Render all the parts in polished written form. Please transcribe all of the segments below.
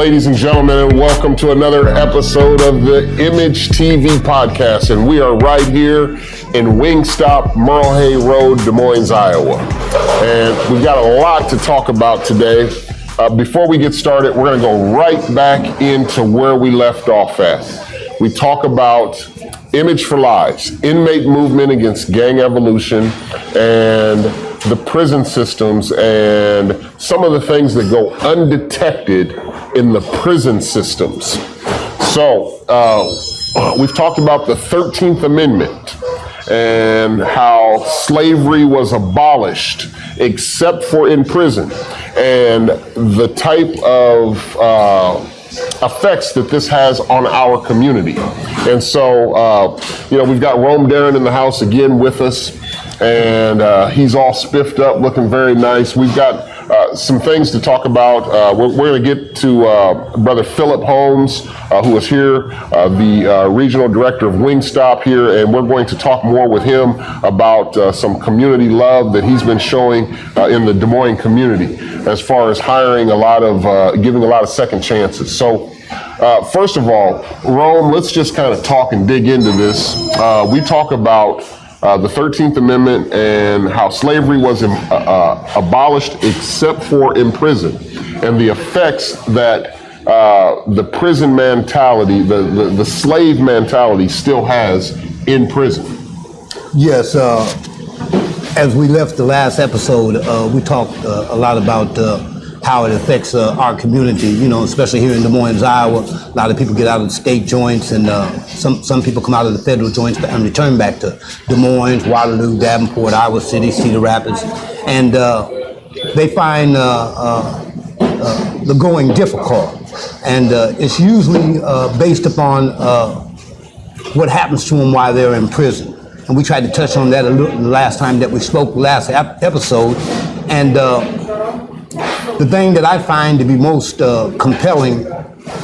ladies and gentlemen, and welcome to another episode of the I.M.A.G.E TV podcast. And we are right here in Wingstop, Merle Hay Road, Des Moines, Iowa. And we've got a lot to talk about today. Before we get started, we're going to go right back into where we left off at. We talk about Image for Lives, inmate movement against gang evolution, and the prison systems, and some of the things that go undetected in the prison systems. So we've talked about the 13th Amendment and how slavery was abolished except for in prison, and the type of effects that this has on our community. And so, we've got Rome Darren in the house again with us, and he's all spiffed up, looking very nice. We've got some things to talk about. We're going to get to Brother Philip Holmes, who is here, the regional director of Wingstop here, and we're going to talk more with him about some community love that he's been showing in the Des Moines community, as far as hiring a lot of, giving a lot of second chances. So, first of all, Rome, let's just kind of talk and dig into this. We talk about the 13th Amendment and how slavery was abolished except for in prison, and the effects that the prison mentality, the slave mentality still has in prison. Yes, as we left the last episode, we talked a lot about how it affects our community, especially here in Des Moines, Iowa. A lot of people get out of the state joints, and some people come out of the federal joints and return back to Des Moines, Waterloo, Davenport, Iowa City, Cedar Rapids, and they find the going difficult. And it's usually based upon what happens to them while they're in prison. And we tried to touch on that a little the last time that we spoke, last episode. And the thing that I find to be most compelling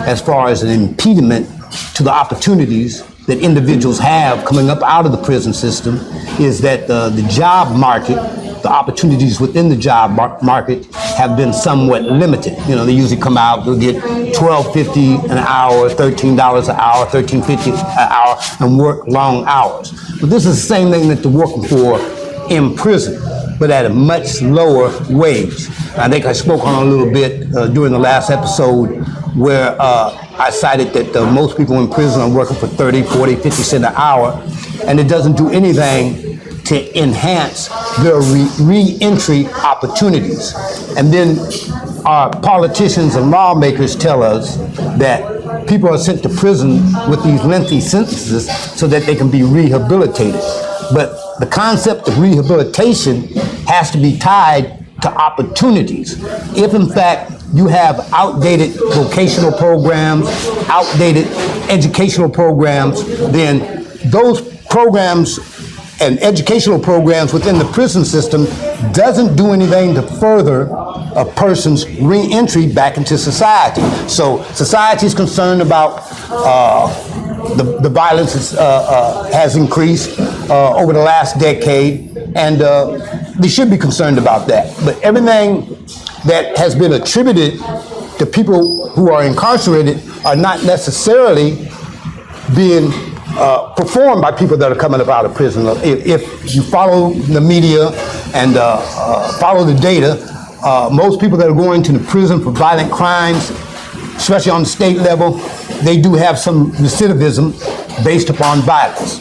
as far as an impediment to the opportunities that individuals have coming up out of the prison system is that the job market, the opportunities within the job market have been somewhat limited. They usually come out, they'll get $12.50 an hour, $13 an hour, $13.50 an hour, and work long hours. But this is the same thing that they're working for in prison, but at a much lower wage. I think I spoke on a little bit during the last episode where I cited that most people in prison are working for 30, 40, 50 cents an hour, and it doesn't do anything to enhance their re-entry opportunities. And then our politicians and lawmakers tell us that people are sent to prison with these lengthy sentences so that they can be rehabilitated. But the concept of rehabilitation has to be tied to opportunities. If in fact you have outdated vocational programs, outdated educational programs, then those programs and educational programs within the prison system doesn't do anything to further a person's re-entry back into society. So society is concerned about the violence has increased over the last decade, and they should be concerned about that. But everything that has been attributed to people who are incarcerated are not necessarily being performed by people that are coming up out of prison. If you follow the media and follow the data, most people that are going to the prison for violent crimes, especially on the state level, they do have some recidivism based upon violence.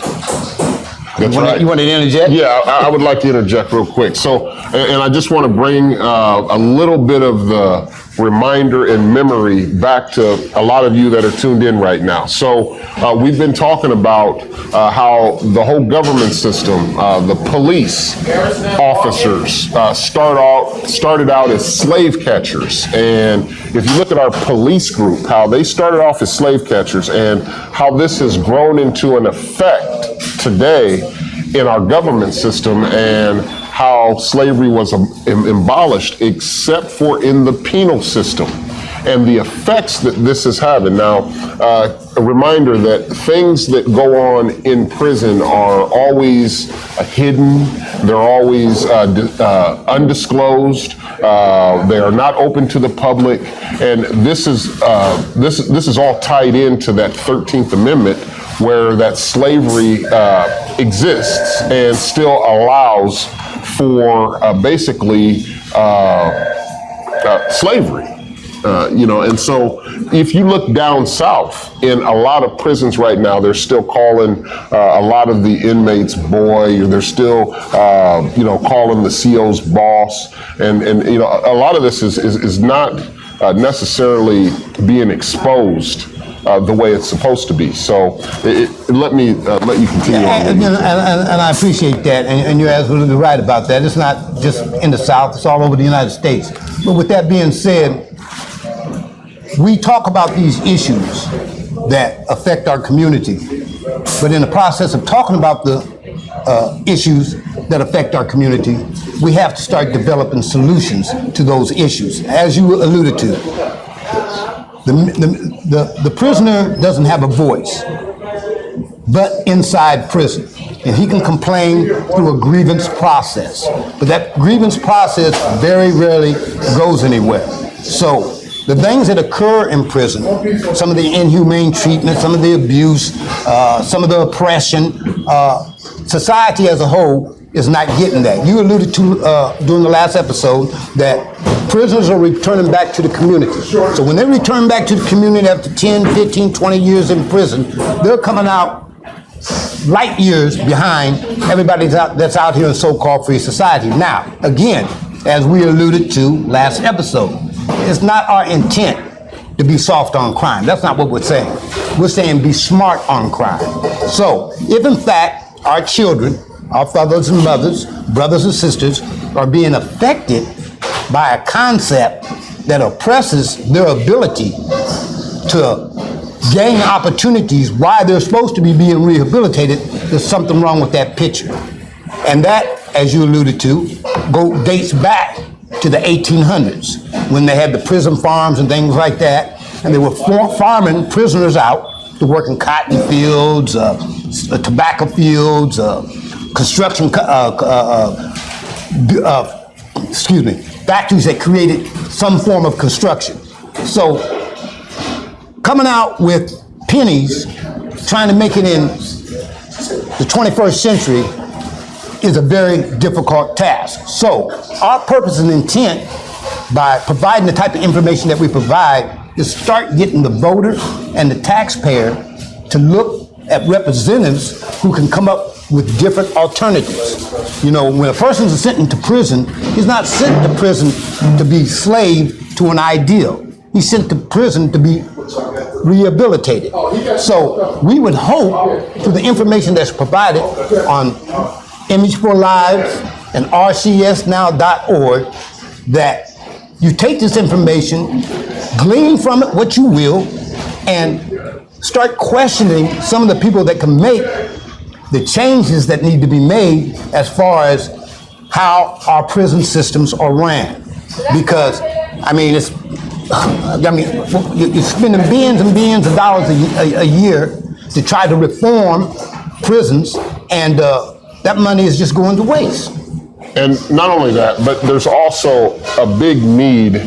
That's right. You want to interject? Yeah, I would like to interject real quick. So, and I just want to bring a little bit of the reminder and memory back to a lot of you that are tuned in right now. So we've been talking about how the whole government system, the police officers started out as slave catchers. And if you look at our police group, how they started off as slave catchers and how this has grown into an effect today in our government system, and how slavery was abolished except for in the penal system, and the effects that this is having. Now, a reminder that things that go on in prison are always hidden, they're always undisclosed. They are not open to the public, and this is all tied into that 13th Amendment, where that slavery exists and still allows for basically slavery. And so if you look down south in a lot of prisons right now, they're still calling a lot of the inmates boy, or they're still, calling the CO's boss. And a lot of this is not necessarily being exposed the way it's supposed to be. So let me let you continue on. And I appreciate that, and you're absolutely right about that. It's not just in the South, it's all over the United States. But with that being said, we talk about these issues that affect our community, but in the process of talking about the issues that affect our community, we have to start developing solutions to those issues. As you alluded to, the prisoner doesn't have a voice, but inside prison. And he can complain through a grievance process, but that grievance process very rarely goes anywhere. So the things that occur in prison, some of the inhumane treatment, some of the abuse, some of the oppression, society as a whole is not getting that. You alluded to during the last episode that prisoners are returning back to the community. So when they return back to the community after 10, 15, 20 years in prison, they're coming out light years behind everybody that's out here in so-called free society. Now, again, as we alluded to last episode, it's not our intent to be soft on crime. That's not what we're saying. We're saying be smart on crime. So if in fact our children, our fathers and mothers, brothers and sisters are being affected by a concept that oppresses their ability to gain opportunities while they're supposed to be being rehabilitated, there's something wrong with that picture. And that, as you alluded to, dates back to the 1800s when they had the prison farms and things like that, and they were farming prisoners out to work in cotton fields, tobacco fields, construction, factories that created some form of construction. So coming out with pennies, trying to make it in the 21st century is a very difficult task. So our purpose and intent by providing the type of information that we provide is start getting the voter and the taxpayer to look at representatives who can come up with different alternatives. You know, when a person is sent into prison, he's not sent to prison to be slave to an ideal. He's sent to prison to be rehabilitated. So we would hope through the information that's provided on Image for Lives and rcsnow.org that you take this information, glean from it what you will, and start questioning some of the people that can make the changes that need to be made as far as how our prison systems are ran. Because, you're spending billions and billions of dollars a year to try to reform prisons, and that money is just going to waste. And not only that, but there's also a big need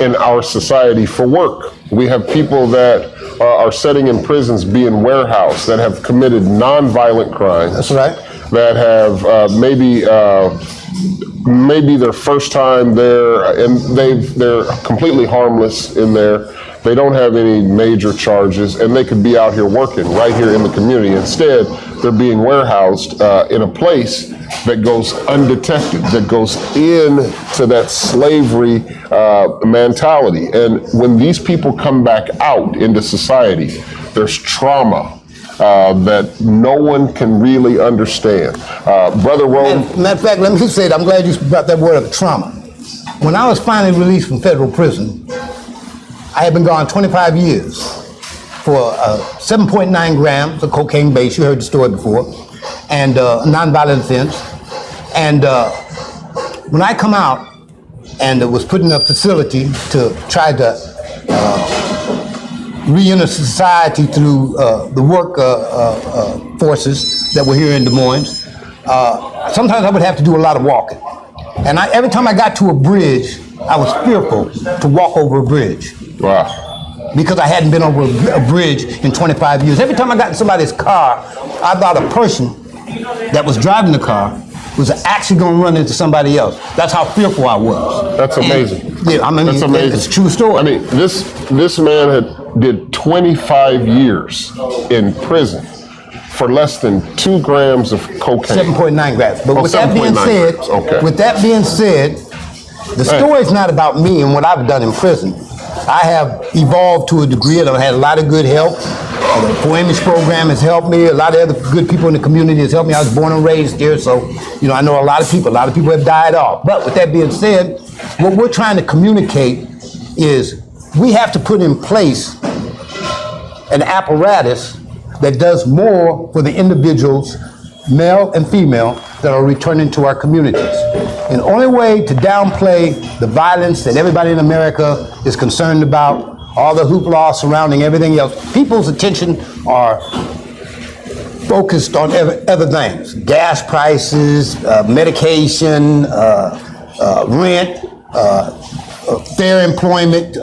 in our society for work. We have people that are sitting in prisons being warehoused, that have committed nonviolent crimes. That's right. That have maybe their first time there, and they're completely harmless in there. They don't have any major charges, and they could be out here working right here in the community. Instead, they're being warehoused in a place that goes undetected, that goes into that slavery mentality. And when these people come back out into society, there's trauma that no one can really understand. Brother Rome. Matter of fact, let me say that I'm glad you brought that word up, trauma. When I was finally released from federal prison, I had been gone 25 years for 7.9 grams of cocaine base, you heard the story before, and nonviolent offense. And when I come out and was put in a facility to try to re-enter society through the work forces that were here in Des Moines, sometimes I would have to do a lot of walking. And every time I got to a bridge, I was fearful to walk over a bridge. Wow. Because I hadn't been over a bridge in 25 years. Every time I got in somebody's car, I thought a person that was driving the car was actually going to run into somebody else. That's how fearful I was. That's amazing. Yeah, I mean, that's amazing. It's a true story. I mean, this man did 25 years in prison for less than 2 grams of cocaine. 7.9 grams. But with that being 7.9 said, grams. Okay. with that being said, the story is not about me and what I've done in prison. I have evolved to a degree, and I've had a lot of good help. The 4-Image program has helped me. A lot of other good people in the community has helped me. I was born and raised here, so I know a lot of people. A lot of people have died off. But with that being said, what we're trying to communicate is we have to put in place an apparatus that does more for the individuals, male and female, that are returning to our communities. And the only way to downplay the violence that everybody in America is concerned about, all the hoopla surrounding everything else, people's attention are focused on other things. Gas prices, medication, rent, fair employment,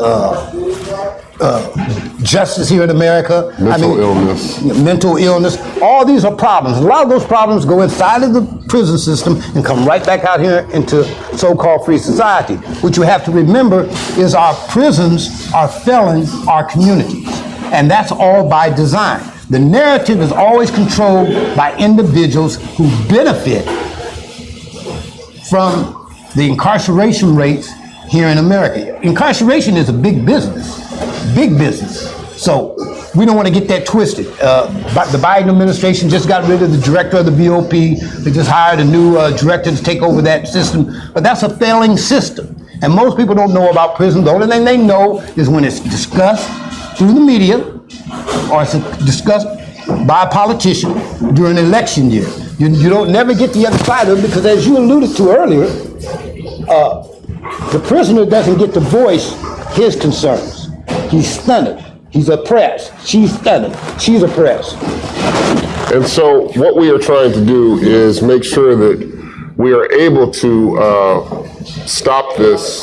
justice here in America. Mental illness. All these are problems. A lot of those problems go inside of the prison system and come right back out here into so-called free society. What you have to remember is our prisons are failing our communities. And that's all by design. The narrative is always controlled by individuals who benefit from the incarceration rates here in America. Incarceration is a big business. Big business. So we don't want to get that twisted. But the Biden administration just got rid of the director of the BOP. They just hired a new director to take over that system. But that's a failing system. And most people don't know about prison. The only thing they know is when it's discussed through the media or it's discussed by a politician during election year. You don't never get the other side of it because, as you alluded to earlier, the prisoner doesn't get to voice his concerns. He's stunted. He's oppressed. She's stunted. She's oppressed. And so what we are trying to do is make sure that we are able to stop this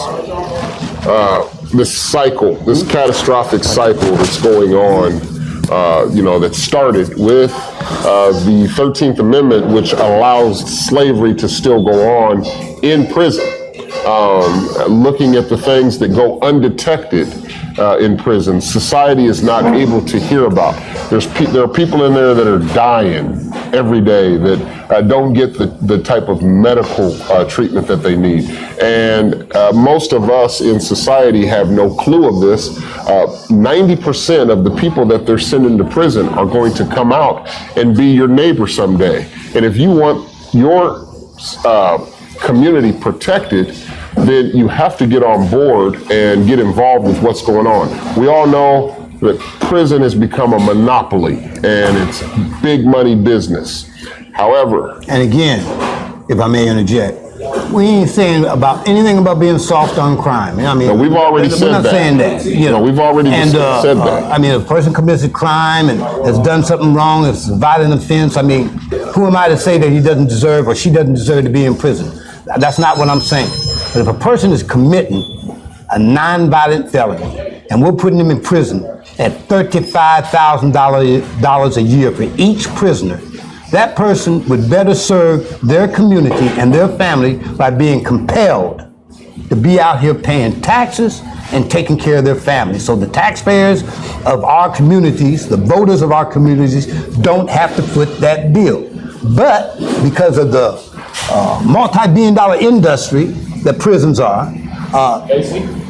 cycle, this catastrophic cycle that's going on, that started with the 13th Amendment, which allows slavery to still go on in prison. Looking at the things that go undetected in prison, society is not able to hear about. There are people in there that are dying every day that don't get the type of medical treatment that they need. And most of us in society have no clue of this. 90% of the people that they're sending to prison are going to come out and be your neighbor someday. And if you want your community protected, then you have to get on board and get involved with what's going on. We all know that prison has become a monopoly and it's big money business. However, and again, if I may interject, we ain't saying about anything about being soft on crime. I mean, no, we've already said that. We're not saying that. We've already said that. I mean, if a person commits a crime and has done something wrong, it's a violent offense, I mean, who am I to say that he doesn't deserve or she doesn't deserve to be in prison? That's not what I'm saying. But if a person is committing a non-violent felony and we're putting them in prison at $35,000 a year for each prisoner, that person would better serve their community and their family by being compelled to be out here paying taxes and taking care of their family. So the taxpayers of our communities, the voters of our communities, don't have to foot that bill. But because of the multi-billion-dollar industry that prisons are,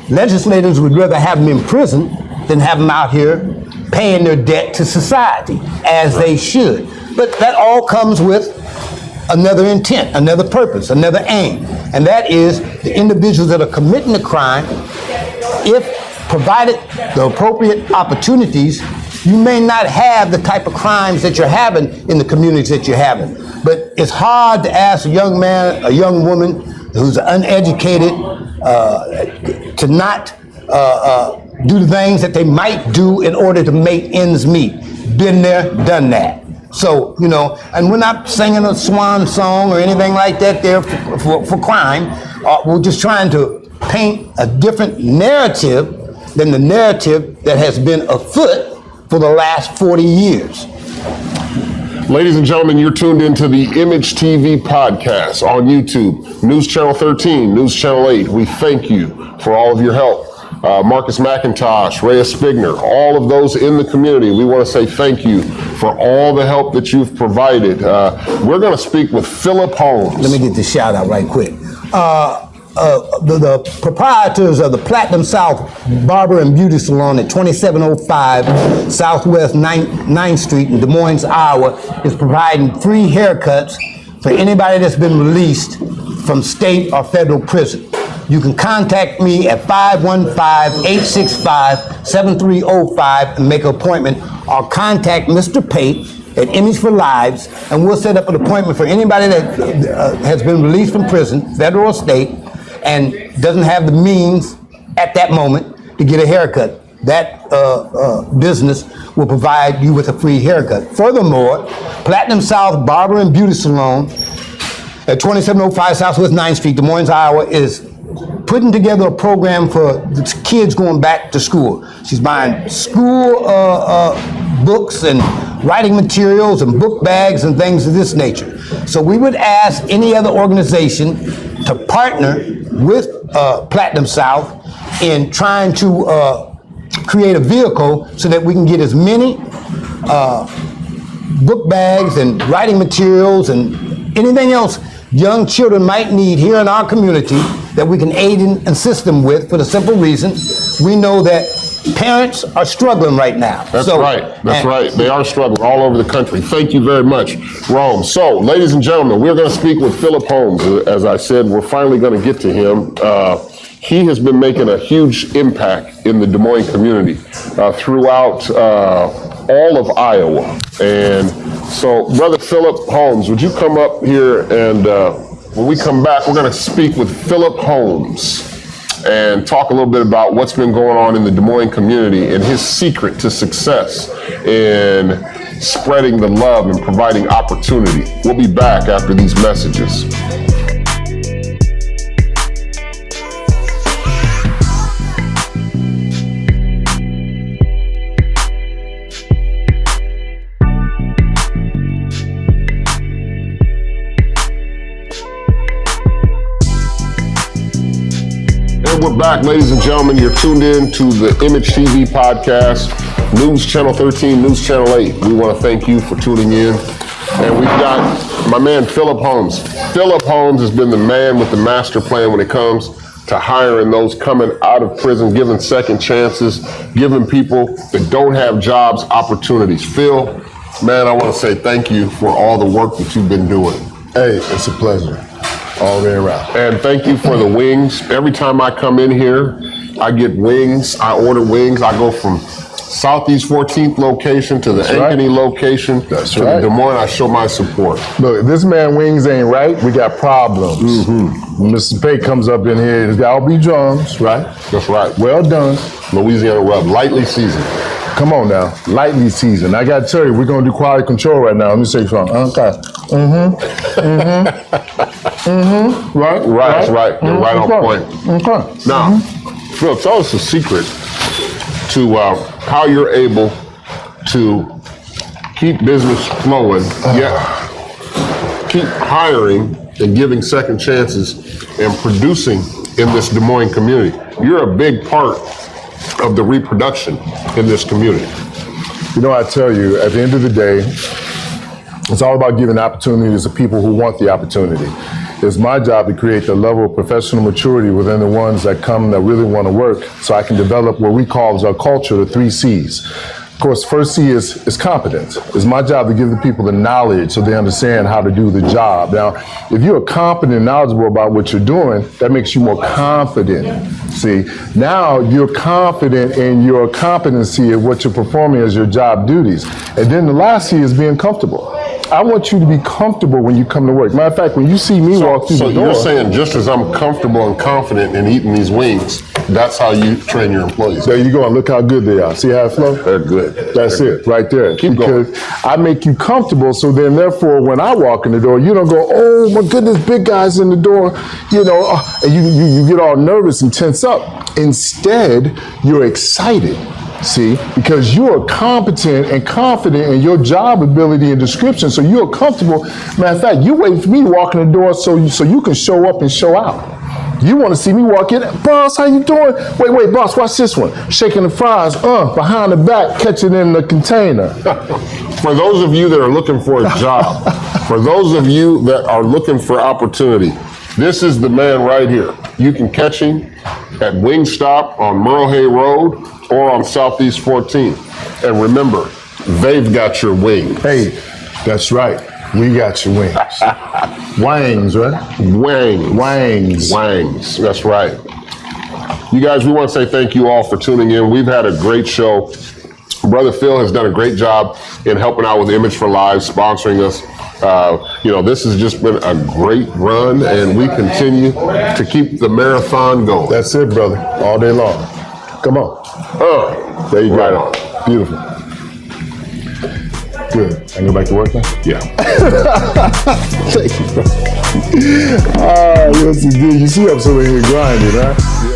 legislators would rather have them in prison than have them out here paying their debt to society, as they should. But that all comes with another intent, another purpose, another aim, and that is the individuals that are committing a crime, if provided the appropriate opportunities, you may not have the type of crimes that you're having in the communities that you're having. But it's hard to ask a young man, a young woman who's uneducated to not do the things that they might do in order to make ends meet. Been there, done that. So, and we're not singing a swan song or anything like that there for crime. We're just trying to paint a different narrative than the narrative that has been afoot for the last 40 years. Ladies and gentlemen, you're tuned into the I.M.A.G.E TV podcast on YouTube, News Channel 13, News Channel 8. We thank you for all of your help. Marcus McIntosh, Rhea Spigner, all of those in the community, we want to say thank you for all the help that you've provided. We're going to speak with Philip Holmes. Let me get this shout out right quick. The proprietors of the Platinum South Barber and Beauty Salon at 2705 Southwest 9th Street in Des Moines, Iowa, is providing free haircuts for anybody that's been released from state or federal prison. You can contact me at 515-865-7305 and make an appointment, or contact Mr. Pate at Image for Lives, and we'll set up an appointment for anybody that has been released from prison, federal or state, and doesn't have the means at that moment to get a haircut. That business will provide you with a free haircut. Furthermore, Platinum South Barber and Beauty Salon at 2705 Southwest 9th Street, Des Moines, Iowa, is putting together a program for the kids going back to school. She's buying school books and writing materials and book bags and things of this nature. So we would ask any other organization to partner with Platinum South in trying to create a vehicle so that we can get as many book bags and writing materials and anything else young children might need here in our community that we can aid and assist them with, for the simple reason we know that parents are struggling right now. That's right. They are struggling all over the country. Thank you very much, Rome. So, ladies and gentlemen, we're going to speak with Philip Holmes. As I said, we're finally going to get to him. He has been making a huge impact in the Des Moines community throughout all of Iowa. And so, Brother Philip Holmes, would you come up here, and when we come back, we're going to speak with Philip Holmes and talk a little bit about what's been going on in the Des Moines community and his secret to success in spreading the love and providing opportunity. We'll be back after these messages. We're back, ladies and gentlemen. You're tuned in to the I.M.A.G.E TV podcast, News Channel 13, News Channel 8. We want to thank you for tuning in. And we've got my man, Philip Holmes. Philip Holmes has been the man with the master plan when it comes to hiring those coming out of prison, giving second chances, giving people that don't have jobs opportunities. Phil, man, I want to say thank you for all the work that you've been doing. Hey, it's a pleasure. All the way around. And thank you for the wings. Every time I come in here, I get wings. I order wings. I go from Southeast 14th location to the Ankeny location to the Des Moines. I show my support. Look, if this man wings ain't right, we got problems. Mr. Pate comes up in here, it's got all be drums, right? That's right. Well done. Louisiana rub, lightly seasoned. Come on now, lightly seasoned. I got to tell you, we're going to do quality control right now. Let me say something. Okay. Right? That's right. You're right on point. Okay. Now, Phil, tell us the secret to how you're able to keep business flowing, yet keep hiring and giving second chances and producing in this Des Moines community. You're a big part of the reproduction in this community. You know, I tell you, at the end of the day, it's all about giving opportunities to people who want the opportunity. It's my job to create the level of professional maturity within the ones that come that really want to work, so I can develop what we call as our culture, the 3 C's. Of course, first C is competence. It's my job to give the people the knowledge so they understand how to do the job. Now, if you're competent and knowledgeable about what you're doing, that makes you more confident. See, now you're confident in your competency of what you're performing as your job duties. And then the last C is being comfortable. I want you to be comfortable when you come to work. Matter of fact, when you see me walk through So the door. you're saying just as I'm comfortable and confident in eating these wings, that's how you train your employees. There you go, and look how good they are. See how it flows? They're good. That's it, right there. Keep going. Because I make you comfortable, so then therefore when I walk in the door, you don't go, oh my goodness, big guy's in the door, and you get all nervous and tense up. Instead, you're excited. See, because you are competent and confident in your job ability and description, so you're comfortable. Matter of fact, you wait for me to walk in the door so you can show up and show out. You want to see me walk in, boss, how you doing? Wait, boss, watch this one. Shaking the fries, behind the back, catch it in the container. For those of you that are looking for a job, for those of you that are looking for opportunity, this is the man right here. You can catch him at Wingstop on Merle Hay Road or on Southeast 14th. And remember, they've got your wings. Hey, that's right. We got your wings. Wangs, right? Wangs. That's right. You guys, we want to say thank you all for tuning in. We've had a great show. Brother Phil has done a great job in helping out with Image for Lives, sponsoring us. This has just been a great run, and we continue to keep the marathon going. That's it, brother. All day long. Come on. There you go. Right on. Beautiful. Good. I can go back to work now? Yeah. Thank you, bro. Yes, indeed. You see I'm still in here grinding, huh? Yeah.